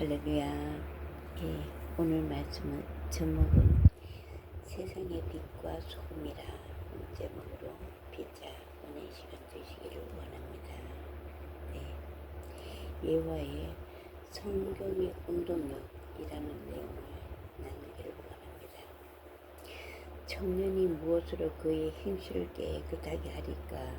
할렐루야. 예, 오늘 말씀은 제목은 세상의 빛과 소금이라 제목으로 빛자 오늘 시간 되시기를 원합니다. 네, 예화의 성경의 운동력이라는 내용을 나누기를 원합니다. 청년이 무엇으로 그의 행실을 깨끗하게 하리까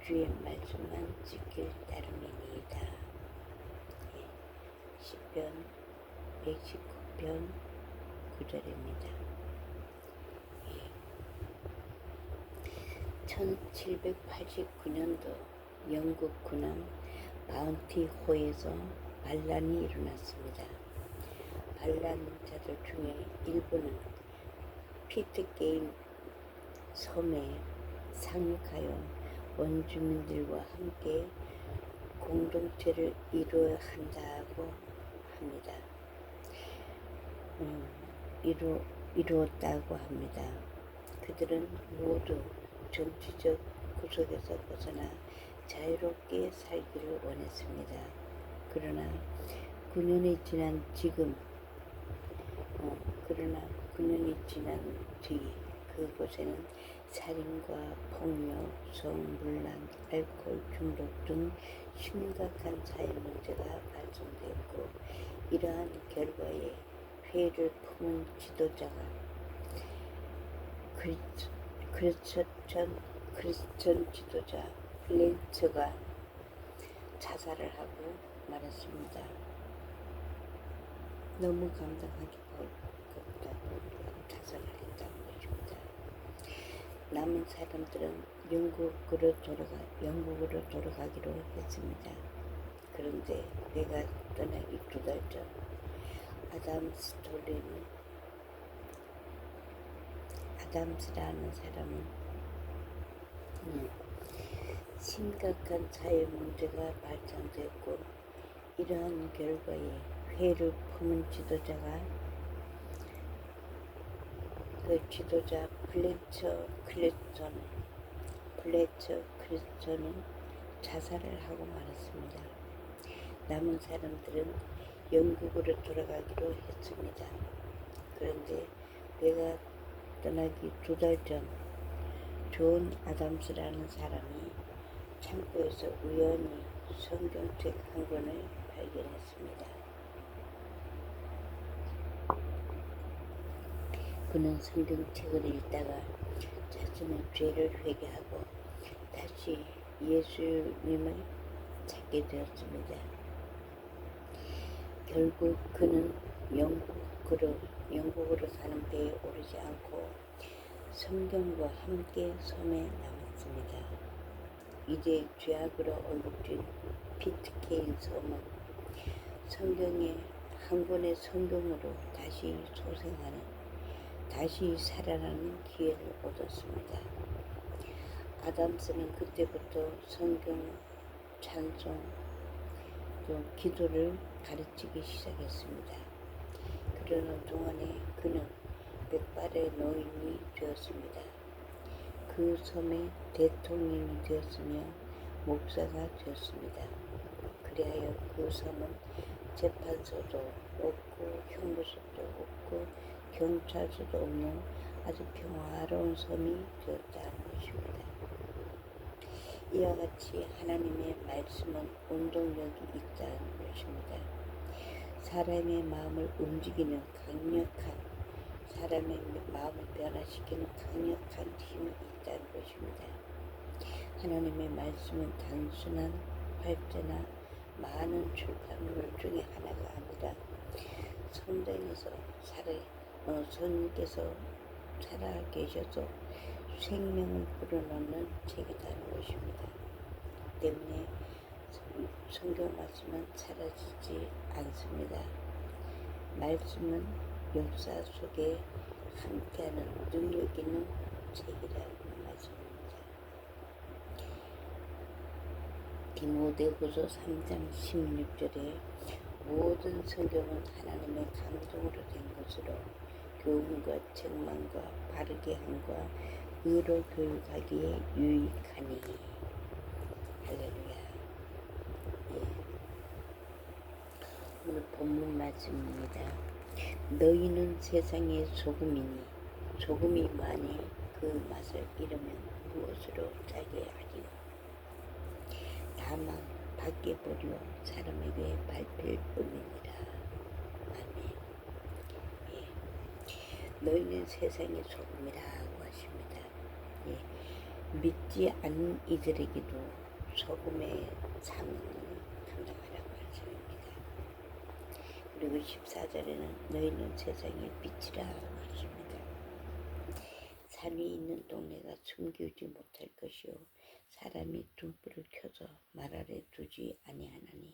주의 말씀만 지킬 따름이니이다. 시편 119편 9절입니다. 1789년도 영국 군함 바운티호에서 반란이 일어났습니다. 반란자들 중에 일부는 피트게임 섬에 상륙하여 원주민들과 함께 공동체를 이루어야 한다고 합니다. 이루었다고 합니다. 그들은 모두 정치적 구속에서 벗어나 자유롭게 살기를 원했습니다. 그러나 9년이 지난 뒤 그곳에는 살인과 폭력, 성불란, 알코올 중독 등 심각한 사회 문제가 발생되었고, 이러한 결과에 회의를 품은 지도자가 크리스천 지도자 플랜처가 자살을 하고 말았습니다. 너무 감당하기 어렵다고 자살을 했다는 것입니다. 남은 사람들은 영국으로 돌아가기로 했습니다. 그런데 배가 떠나기 2달 전 아담스라는 사람은 심각한 사회 문제가 발생되었고, 이러한 결과에 회의를 품은 지도자가 플래처 클리스턴은 자살을 하고 말았습니다. 남은 사람들은 영국으로 돌아가기로 했습니다. 그런데 배가 떠나기 2달 전 존 아담스라는 사람이 창고에서 우연히 성경책 한 권을 발견했습니다. 그는 성경책을 읽다가 자신의 죄를 회개하고 다시 예수님을 찾게 되었습니다. 결국 그는 영국으로 사는 배에 오르지 않고 성경과 함께 섬에 남았습니다. 이제 죄악으로 얼룩진 피트케인 섬은 성경의 한 권의 성경으로 다시 살아나는 기회를 얻었습니다. 아담스는 그때부터 성경, 찬송, 또 기도를 가르치기 시작했습니다. 그러는 동안에 그는 백발의 노인이 되었습니다. 그 섬의 대통령이 되었으며 목사가 되었습니다. 그리하여 그 섬은 재판소도 없고 형무소도 없고 경찰서도 없는 아주 평화로운 섬이 되었다는 것입니다. 이와 같이 하나님의 말씀은 운동력이 있다는 것입니다. 사람의 마음을 움직이는 사람의 마음을 변화시키는 강력한 힘이 있다는 것입니다. 하나님의 말씀은 단순한 활자나 많은 출판물 중에 하나가 아니라 성령께서 살아계셔서 생명을 불어넣는 책이라는 것입니다. 때문에 성경 말씀은 사라지지 않습니다. 말씀은 역사 속에 함께하는 능력 있는 책이라는 말씀입니다. 디모데후서 3장 16절에 모든 성경은 하나님의 감동으로 된 것으로 교훈과 책망과 바르게 함과 의로 교육하기에 유익하니. 할렐루야. 오늘 본문 말씀입니다. 너희는 세상의 소금이니 소금이 많이 그 맛을 잃으면 무엇으로 짜게 하리요. 다만 밖에 버려 사람에게 밟힐 뿐이니라. 아멘. 예. 너희는 세상의 소금이라고 하십니다. 예. 믿지 않는 이들에게도 소금의 사명을 감당하라고 하십니다. 그리고 14절에는 너희는 세상의 빛이라고 하십니다. 산이 있는 동네가 숨기지 못할 것이요 사람이 등불을 켜서 말 아래 두지 아니하나니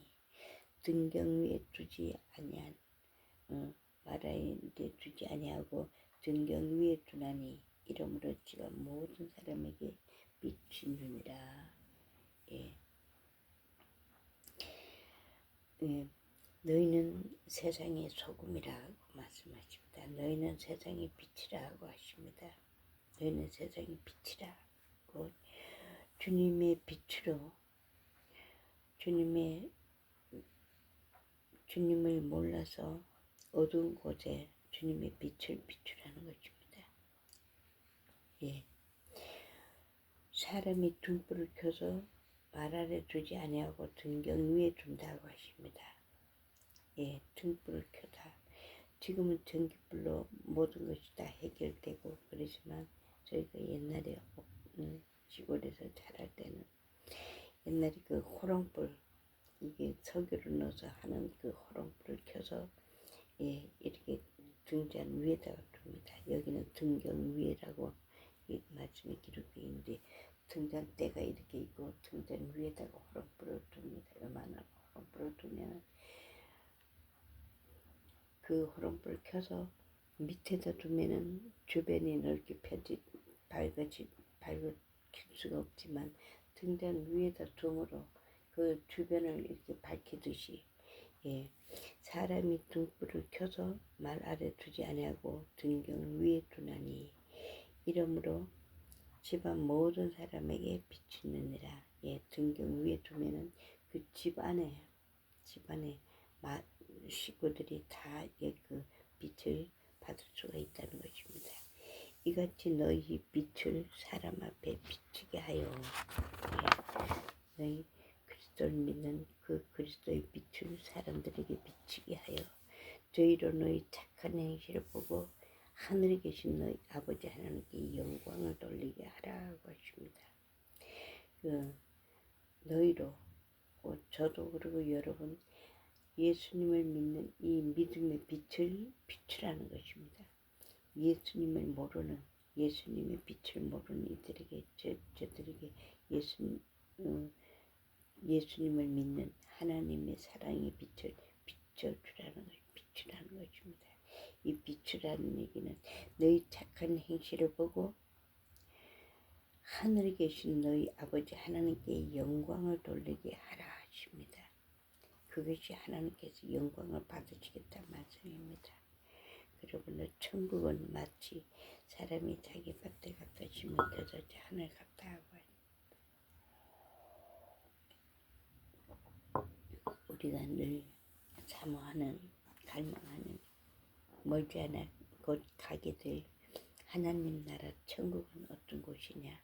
등경 위에 두지 아니한 말 아래 두지 아니하고 등경 위에 두나니 이러므로 지가 모든 사람에게 비치느니라. 예. 예. 너희는 세상의 소금이라고 말씀하십니다. 너희는 세상의 빛이라고 하십니다. 너희는 세상의 빛이라고 주님의 빛으로 주님을 몰라서 어두운 곳에 주님의 빛을 비추라는 것입니다. 예. 사람이 등불을 켜서 말 아래 두지 아니하고 등경 위에 둔다고 하십니다. 예, 등불을 켜다. 지금은 전기불로 모든 것이 다 해결되고 그러지만 저희가 옛날에 시골에서 자랄 때는 옛날에 그 호롱불 이게 석유를 넣어서 하는 그 호롱불을 켜서 예, 이렇게 등잔 위에다가 둡니다. 여기는 등경 위에라고 이 말씀이 기록되어 있는데 등잔대가 이렇게 있고 등잔 위에다가 호롱불을 둡니다. 요만한 호롱불을 두면 그 호롱불을 켜서 밑에다 두면은 주변이 넓게 밝을 수가 없지만 등잔 위에다 둠으로 그 주변을 이렇게 밝히듯이 예, 사람이 등불을 켜서 말 아래 두지 아니하고 등경 위에 두나니 이러므로 집안 모든 사람에게 비치느니라. 예, 등경 위에 두면은 그 집안에 식구들이 다 그 빛을 받을 수가 있다는 것입니다. 이같이 너희 빛을 사람 앞에 비추게 하여 예, 너희 그리스도를 믿는 그 그리스도의 빛을 사람들에게 비추게 하여 저희로 너희 착한 행실을 보고 하늘에 계신 너희 아버지 하나님께 영광을 돌리게 하라고 하십니다. 너희로 저도 그리고 여러분 예수님을 믿는 이 믿음의 빛을 비추라는 것입니다. 예수님의 빛을 모르는 이들에게 저들에게 예수님을 믿는 하나님의 사랑의 빛을 비추라는 것입니다. 이 비추라는 얘기는 너희 착한 행실을 보고 하늘에 계신 너희 아버지 하나님께 영광을 돌리게 하라 하십니다. 그것이 하나님께서 영광을 받으시겠다는 말씀입니다. 여러분들 천국은 마치 사람이 자기 밭에 갖다 심어서 하늘 갔다 하고 우리가 늘 사모하는 갈망하는 멀지 않아 곧 가게 될 하나님 나라 천국은 어떤 곳이냐.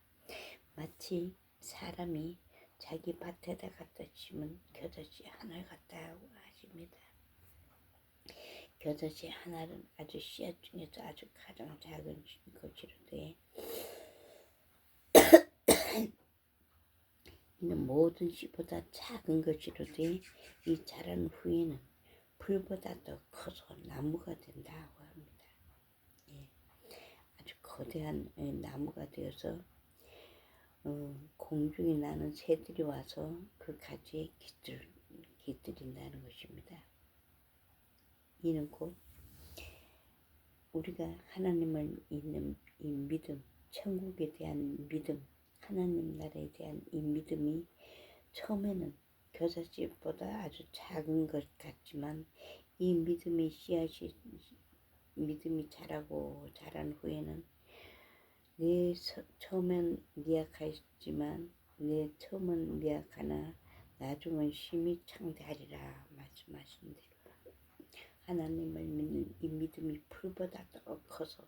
마치 사람이 자기 밭에다 갖다 심은 겨자씨 하나를 갖다 하고 하십니다. 겨자씨 하나는 아주 씨앗 중에서 아주 가장 작은 것이로되 이는 모든 씨보다 작은 것이로되 이 자란 후에는 풀보다 더 커서 나무가 된다고 합니다. 예, 아주 거대한 나무가 되어서 공중에 나는 새들이 와서 그 가지에 깃들인다는 것입니다. 이는 곧 우리가 하나님을 믿는 이 믿음, 천국에 대한 믿음, 하나님 나라에 대한 이 믿음이 처음에는 겨자씨보다 아주 작은 것 같지만 이 믿음이 믿음이 자라고 자란 후에는 처음엔 미약하지만 처음은 미약하나 나중은 심히 창대하리라 말씀하신 대로 하나님을 믿는 이 믿음이 풀보다 더 커서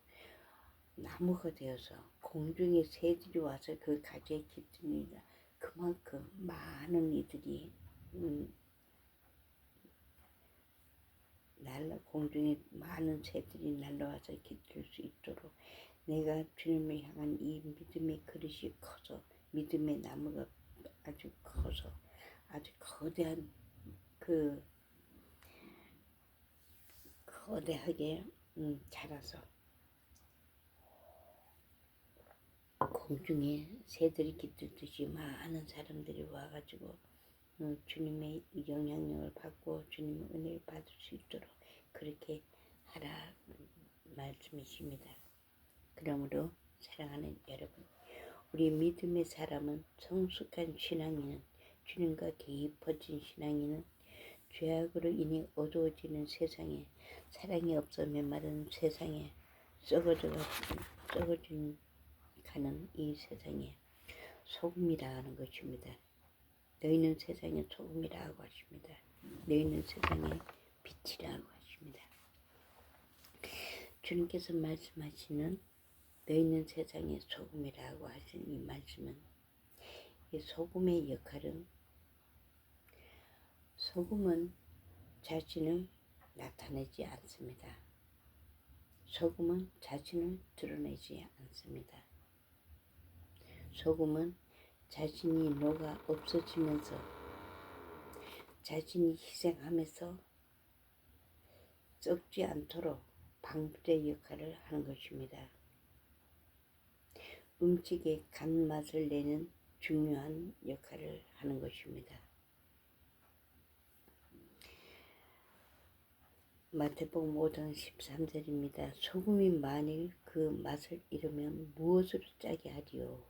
나무가 되어서 공중의 새들이 와서 그 가지에 깃듭니다. 그만큼 많은 이들이 공중에 많은 새들이 날라와서 깃들 수 있도록 내가 주님을 향한 이 믿음의 그릇이 커서 믿음의 나무가 아주 커서 아주 거대한 거대하게 자라서 공중에 새들이 깃들듯이 많은 사람들이 와가지고 주님의 영향력을 받고 주님의 은혜를 받을 수 있도록 그렇게 하라 말씀이십니다. 그러므로 사랑하는 여러분, 우리 믿음의 사람은 성숙한 신앙인은 주님과 깊어진 신앙인은 죄악으로 인해 어두워지는 세상에 사랑이 없어 메마른 세상에 썩어지는 가는 이 세상에 소금이라 하는 것입니다. 너희는 세상의 소금이라고 하십니다. 너희는 세상의 빛이라고 하십니다. 주님께서 말씀하시는 너희는 세상의 소금이라고 하신 이 말씀은 이 소금의 역할은 소금은 자신을 나타내지 않습니다. 소금은 자신을 드러내지 않습니다. 소금은 자신이 녹아 없어지면서 자신이 희생하면서 썩지 않도록 방부제 역할을 하는 것입니다. 음식의 간맛을 내는 중요한 역할을 하는 것입니다. 마태복음 5장 13절입니다. 소금이 만일 그 맛을 잃으면 무엇으로 짜게 하리요?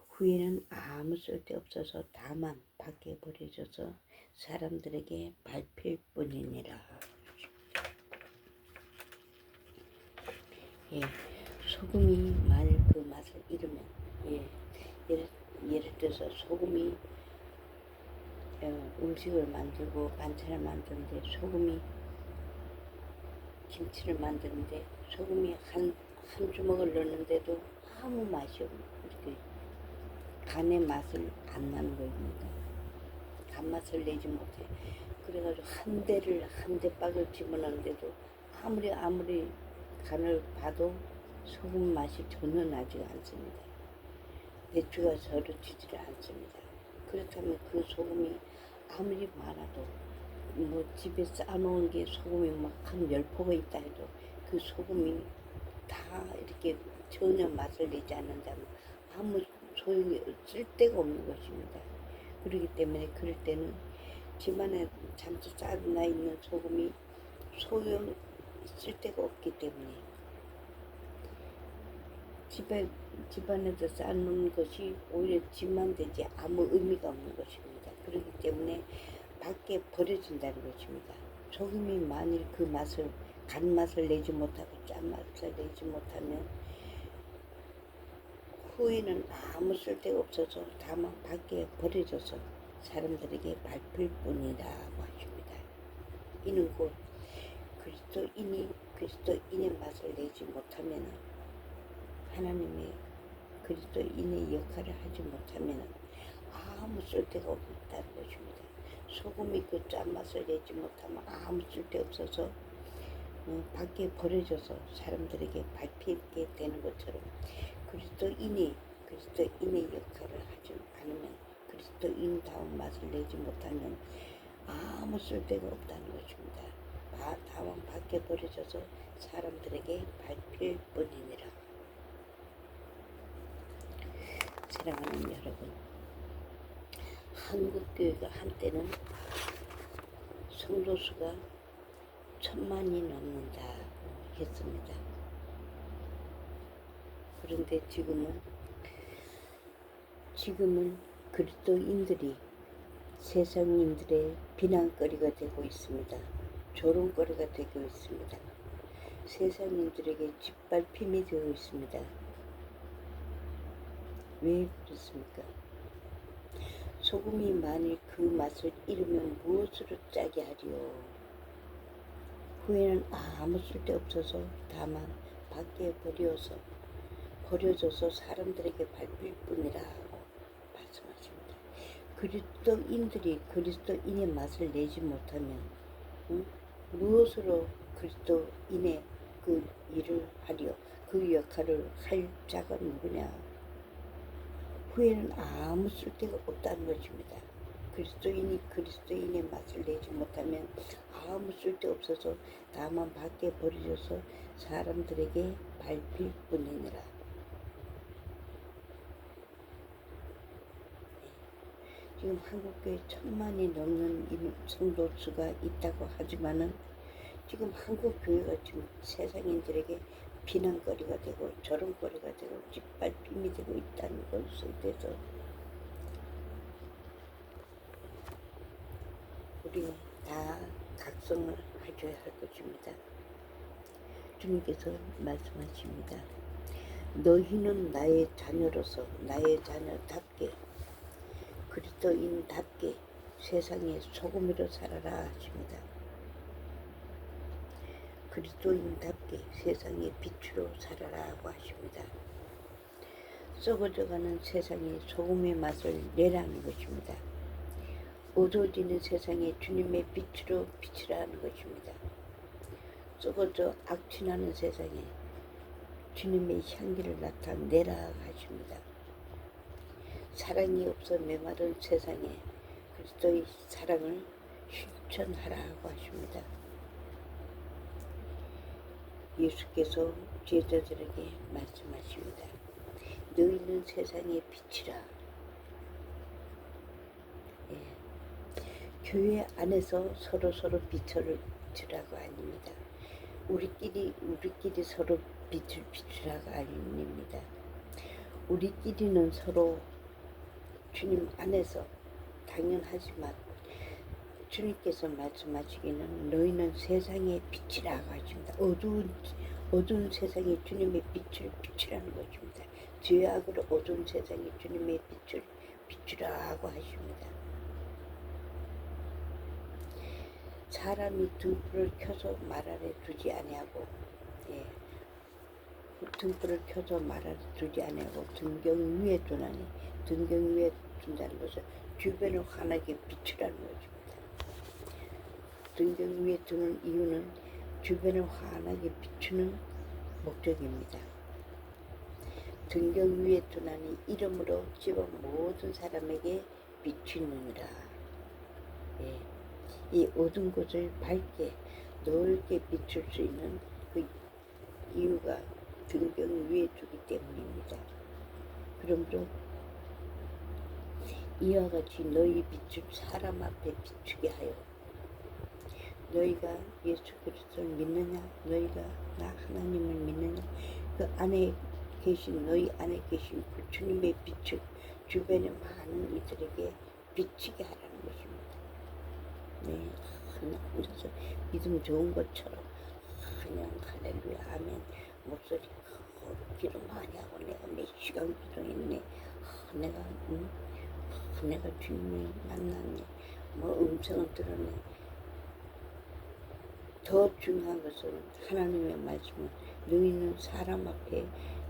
후에는 아무 쓸데없어서 다만 밖에 버려져서 사람들에게 밟힐 뿐이니라. 예, 소금이 만일 그 맛을 잃으면 예를 들어서 소금이 음식을 만들고 반찬을 만드는데 소금이 김치를 만드는데 소금이 한 주먹을 넣는데도 아무 맛이 없는 간의 맛을 안 나는 겁니다. 간맛을 내지 못해. 그래가지고 한 대박을 집어넣는데도 아무리 간을 봐도 소금 맛이 전혀 나지 않습니다. 배추가 절여지지를 않습니다. 그렇다면 그 소금이 아무리 많아도 집에 쌓아놓은 게 소금이 막 한 10포가 있다 해도 그 소금이 다 이렇게 전혀 맛을 내지 않는다면 아무 소용이 쓸데가 없는 것입니다. 그렇기 때문에 그럴 때는 집안에 잔뜩 쌓아놔 있는 소금이 소용 쓸데가 없기 때문에 집안에서 쌓아놓은 것이 오히려 집만 되지 아무 의미가 없는 것입니다. 그렇기 때문에 밖에 버려진다는 것입니다. 소금이 만일 그 맛을 간맛을 내지 못하고 짠맛을 내지 못하면 후에는 아무 쓸데가 없어서 다만 밖에 버려져서 사람들에게 밟힐 뿐이라고 하십니다. 이는 곧 그리스도인의 맛을 내지 못하면 하나님의 그리스도인의 역할을 하지 못하면 아무 쓸데가 없다는 것입니다. 소금이 그 짠맛을 내지 못하면 아무 쓸데 없어서 밖에 버려져서 사람들에게 밟히게 되는 것처럼 그리스도인의 역할을 하지 않으면 그리스도인다운 맛을 내지 못하면 아무 쓸데가 없다는 것입니다. 다만 밖에 버려져서 사람들에게 밟힐 뿐이니라. 사랑하는 여러분, 한국교회가 한때는 성도수가 1000만이 넘는다고 했습니다. 그런데 지금은 그리스도인들이 세상인들의 비난거리가 되고 있습니다. 조롱거리가 되고 있습니다. 세상인들에게 짓밟힘이 되어 있습니다. 왜 그렇습니까? 소금이 만일 그 맛을 잃으면 무엇으로 짜게 하리요? 후회는 아무 쓸데없어서 다만 밖에 버려져서 사람들에게 밟힐 뿐이라고 말씀하십니다. 그리스도인들이 그리스도인의 맛을 내지 못하면 무엇으로 그리스도인의 그 일을 하려 그 역할을 할 자가 누구냐. 후회는 아무 쓸데가 없다는 것입니다. 그리스도인이 그리스도인의 맛을 내지 못하면 아무 쓸데없어서 다만 밖에 버려져서 사람들에게 밟힐 뿐이니라. 지금 한국교회 1000만이 넘는 성도 수가 있다고 하지만은 지금 한국교회가 지금 세상인들에게 비난거리가 되고 조롱거리가 되고 짓밟힘이 되고 있다는 것에 대해서 우리 다 각성을 해줘야 할 것입니다. 주님께서 말씀하십니다. 너희는 나의 자녀로서 나의 자녀답게 그리스도인답게 세상의 소금으로 살아라 하십니다. 그리스도인답게 세상의 빛으로 살아라고 하십니다. 썩어져가는 세상의 소금의 맛을 내라는 것입니다. 어두워지는 세상에 주님의 빛으로 비치라는 것입니다. 썩어져 악취나는 세상에 주님의 향기를 나타내라 하십니다. 사랑이 없어 메마른 세상에 그리스도의 사랑을 실천하라고 하십니다. 예수께서 제자들에게 말씀하십니다. 너희는 세상의 빛이라. 교회 안에서 서로 빛을 비추라고 아닙니다. 우리끼리 서로 빛을 비추라고 아닙니다. 우리끼리는 서로 주님 안에서 당연하지만 주님께서 말씀하시기는 너희는 세상의 빛이라고 하십니다. 어두운 세상에 주님의 빛을 비추라는 것입니다. 죄악으로 어두운 세상에 주님의 빛을 비추라고 하십니다. 사람이 등불을 켜서 말 아래 두지 아니하고 등불을 켜서 말 아래 두지 아니하고 등경 위에 두나니 등경 위에 둔다는 것은 주변을 환하게 비추라는 것입니다. 등경 위에 두는 이유는 주변을 환하게 비추는 목적입니다. 등경 위에 두나니 이름으로 집안 모든 사람에게 비추느니라. 이 어두운 곳을 밝게 넓게 비출 수 있는 그 이유가 등경 위에 두기 때문입니다. 그러므로 이와 같이 너희 빛을 사람 앞에 비추게 하여 너희가 예수 그리스도를 믿느냐 너희가 나 하나님을 믿느냐 그 안에 계신 너희 안에 계신 그 주님의 빛을 주변의 많은 이들에게 비치게 하라는 것입니다. 그냥 혼자서 믿음 좋은 것처럼 그냥 할렐루야 아멘 목소리 기도 많이 하고 내가 몇 시간 기도했네. 내가 주님을 만났네. 음성을 들었네. 더 중요한 것은 하나님의 말씀은 너희는 사람 앞에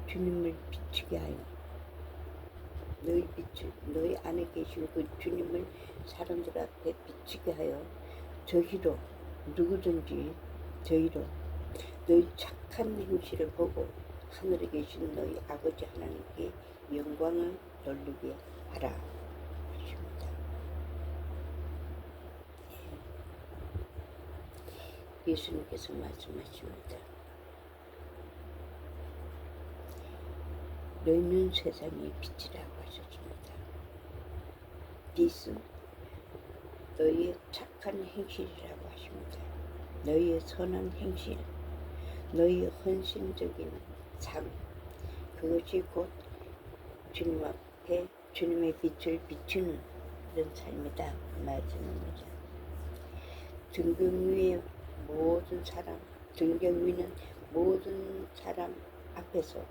주님을 비추게 하여 너희 안에 계신 그 주님을 사람들 앞에 비추게 하여 저희로 누구든지 저희로 너희 착한 행실을 보고 하늘에 계신 너희 아버지 하나님께 영광을 돌리게 하라 하십니다. 예수님께서 말씀하십니다. 너희는 세상의 빛이라고 하셨습니다. 빛은 너희의 착한 행실이라고 하십니다. 너희의 선한 행실, 너희의 헌신적인 삶, 그것이 곧 주님 앞에 주님의 빛을 비추는 그런 삶이다 말씀입니다. 등경 위에 등경 위는 모든 사람 앞에서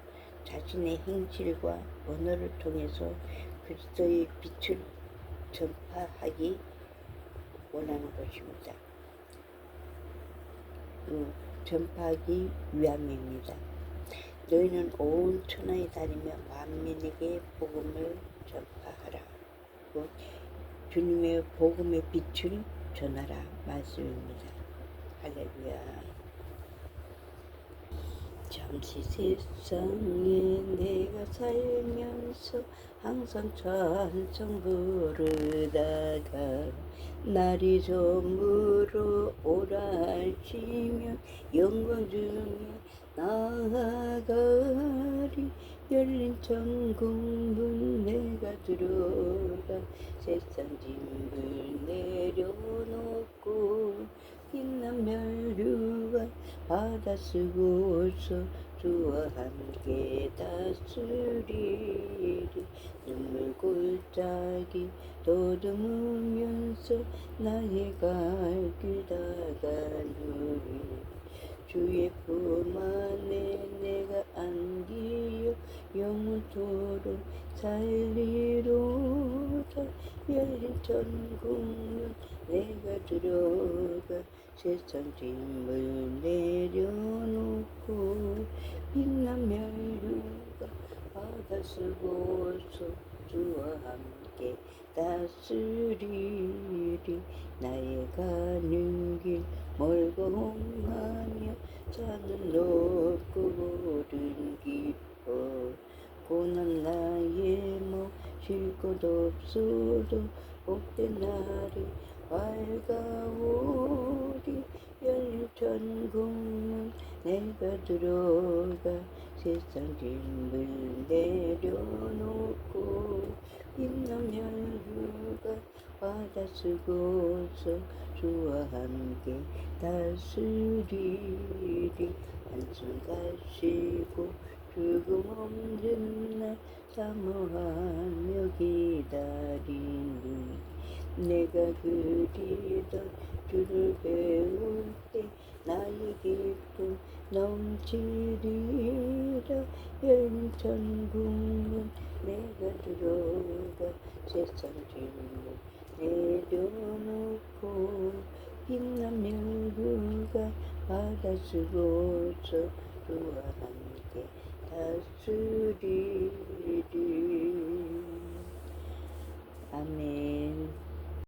자신의 행실과 언어를 통해서 그리스도의 빛을 전파하기 원하는 것입니다. 전파하기 위함입니다. 너희는 온 천하에 다니며 만민에게 복음을 전파하라. 주님의 복음의 빛을 전하라 말씀입니다. 할렐루야. 잠시 세상에 내가 살면서 항상 찬송 부르다가 날이 저물어 오라 할지면 영광 중에 나아가리. 열린 천국문 내가 들어가 세상 짐을 내려놓고 빛난 멸류관 바다 쓰고서 주와 함께 다스리리. 눈물 골짜기 더듬으면서 나의 갈 길 다가누리. 주의 품 안에 내가 안기어 영원토록 살리로다. 열린 천국문 내가 들어가 세상 짐을 내려놓고 빛난 멸류관 바다 쓰고서 주와 함께 다스리리. 나의 가는 길 멀고 험하며 산은 높고 고른 깊어 고난 나의 쉴 곳 없어도 복된 날이 밝아오리. 열린 천국문 내가 들어가 세상 짐을 내려놓고 빛난 멸류관 바다 쓰고서 주와 함께 다스리리. 한숨 가시고 죽음 없는 날 사모하며 기다리니 내가 그리던 주를 배울 때 나의 기쁨 넘치리라. 열린 천국문 내가 들어가 세상 짐을 내려놓고 빛난 멸류관 바다 쓰고서 주와 함께 다스리리. 아멘.